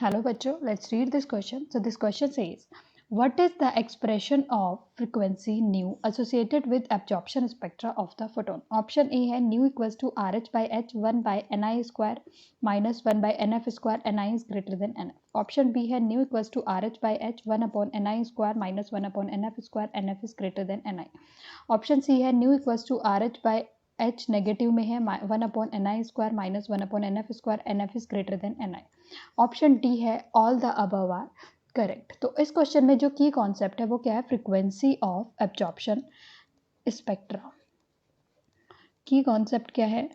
Hello बच्चों, let's read this question. So this question says, what is the expression of frequency nu associated with absorption spectra of the photon? Option A है nu equals to RH by H 1 by Ni square minus 1 by Nf square Ni is greater than Nf. Option B है nu equals to RH by H 1 upon Ni square minus 1 upon Nf square Nf is greater than Ni. Option C है nu equals to R H by H negative में है 1 upon N I square minus 1 upon N F square N F is greater than N I. Option D है all the above are correct. तो इस question में जो की concept है वो क्या है? Frequency of absorption spectra. की कॉन्सेप्ट क्या है?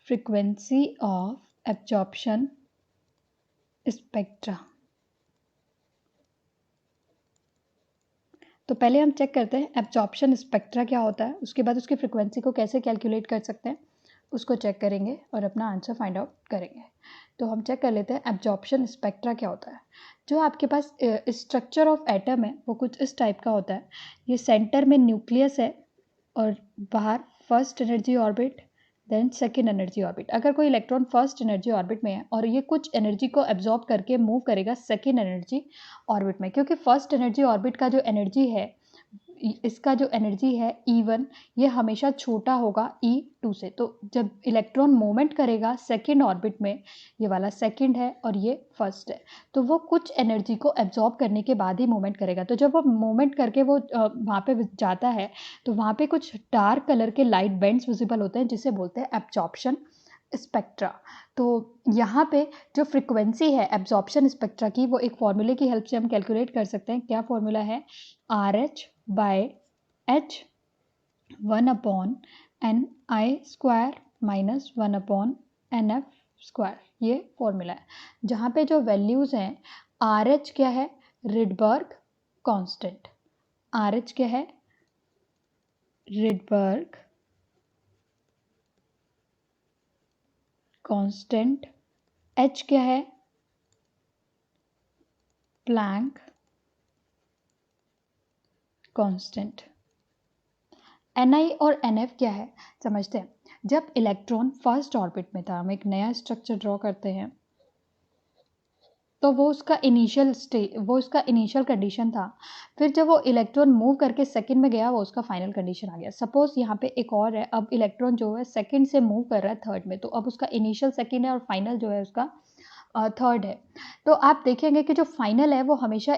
Frequency of absorption spectra. तो पहले हम चेक करते हैं एब्जॉर्प्शन स्पेक्ट्रा क्या होता है, उसके बाद उसकी फ्रीक्वेंसी को कैसे कैलकुलेट कर सकते हैं उसको चेक करेंगे और अपना आंसर फाइंड आउट करेंगे. तो हम चेक कर लेते हैं एब्जॉर्प्शन स्पेक्ट्रा क्या होता है. जो आपके पास स्ट्रक्चर ऑफ एटम है वो कुछ इस टाइप का होता है. ये सेंटर में न्यूक्लियस है और बाहर first energy orbit then second energy orbit. अगर कोई इलेक्ट्रॉन फर्स्ट एनर्जी ऑर्बिट में है और ये कुछ एनर्जी को एब्जॉर्ब करके मूव करेगा सेकेंड एनर्जी ऑर्बिट में, क्योंकि फर्स्ट एनर्जी ऑर्बिट का जो एनर्जी है इसका जो एनर्जी है E1 ये हमेशा छोटा होगा E2 से. तो जब इलेक्ट्रॉन मूवमेंट करेगा सेकेंड ऑर्बिट में, ये वाला सेकेंड है और ये फर्स्ट है, तो वो कुछ एनर्जी को एब्जॉर्ब करने के बाद ही मूवमेंट करेगा. तो जब वो मूवमेंट करके वो वहाँ पे जाता है तो वहाँ पे कुछ डार्क कलर के लाइट बैंड्स विजिबल होते हैं जिसे बोलते हैं एब्जॉर्प्शन स्पेक्ट्रा. तो यहाँ पे जो फ्रीक्वेंसी है एब्जॉर्प्शन स्पेक्ट्रा की वो एक फॉर्मूले की हेल्प से हम कैलकुलेट कर सकते हैं. क्या फॉर्मूला है? R H by H 1 upon N I square minus 1 upon N F square. ये फॉर्मूला है जहाँ पे जो वैल्यूज़ हैं आर एच क्या है? Rydberg constant. आर एच क्या है? Rydberg constant. एच क्या है? Planck constant. Ni और Nf क्या है समझते हैं. जब इलेक्ट्रॉन फर्स्ट ऑर्बिट में था, हम एक नया स्ट्रक्चर ड्रॉ करते हैं, तो वो उसका इनिशियल कंडीशन था. फिर जब वो इलेक्ट्रॉन मूव करके सेकंड में गया वो उसका फाइनल कंडीशन आ गया. सपोज यहाँ पे एक और है, अब इलेक्ट्रॉन जो है सेकंड से मूव कर रहा है थर्ड में, तो अब उसका इनिशियल सेकंड है और फाइनल जो है उसका थर्ड है. तो आप देखेंगे कि जो फाइनल है वो हमेशा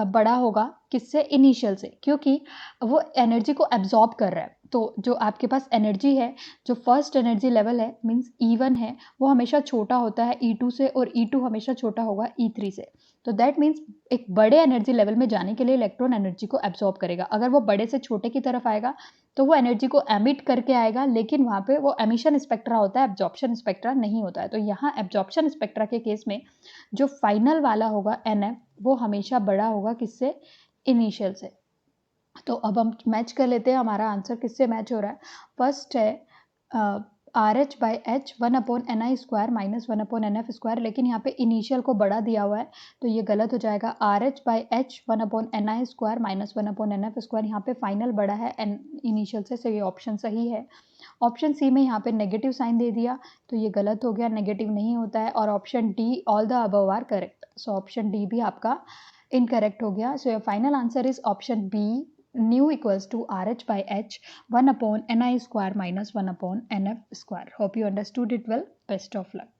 बड़ा होगा किससे? इनिशियल से, क्योंकि वो एनर्जी को एब्जॉर्ब कर रहा है. तो जो आपके पास एनर्जी है, जो फर्स्ट एनर्जी लेवल है मींस E1 है, वो हमेशा छोटा होता है E2 से और E2 हमेशा छोटा होगा E3 से. तो दैट मीन्स एक बड़े एनर्जी लेवल में जाने के लिए इलेक्ट्रॉन एनर्जी को एब्जॉर्ब करेगा. अगर वो बड़े से छोटे की तरफ आएगा तो वो एनर्जी को एमिट करके आएगा, लेकिन वहाँ पे वो एमिशन स्पेक्ट्रा होता है, एब्जॉर्प्शन स्पेक्ट्रा नहीं होता है. तो यहाँ एब्जॉर्प्शन स्पेक्ट्रा के केस में जो फाइनल वाला होगा NF वो हमेशा बड़ा होगा किससे? इनिशियल से. तो अब हम मैच कर लेते हैं हमारा आंसर किससे मैच हो रहा है. फर्स्ट है R H by H 1 upon N I square minus 1 upon N F square, लेकिन यहाँ पे इनिशियल को बड़ा दिया हुआ है तो ये गलत हो जाएगा. R H by H 1 upon N I square minus 1 upon N F square, यहाँ पे फाइनल बड़ा है एन इनिशियल से, तो ये ऑप्शन सही है. ऑप्शन सी में यहाँ पे नेगेटिव साइन दे दिया तो ये गलत हो गया, नेगेटिव नहीं होता है. और option D all the above are correct. So option D भी आपका इनकरेक्ट हो गया. So your final answer is option B nu equals to RH by H 1 upon Ni square minus 1 upon NF square. Hope you understood it well. Best of luck.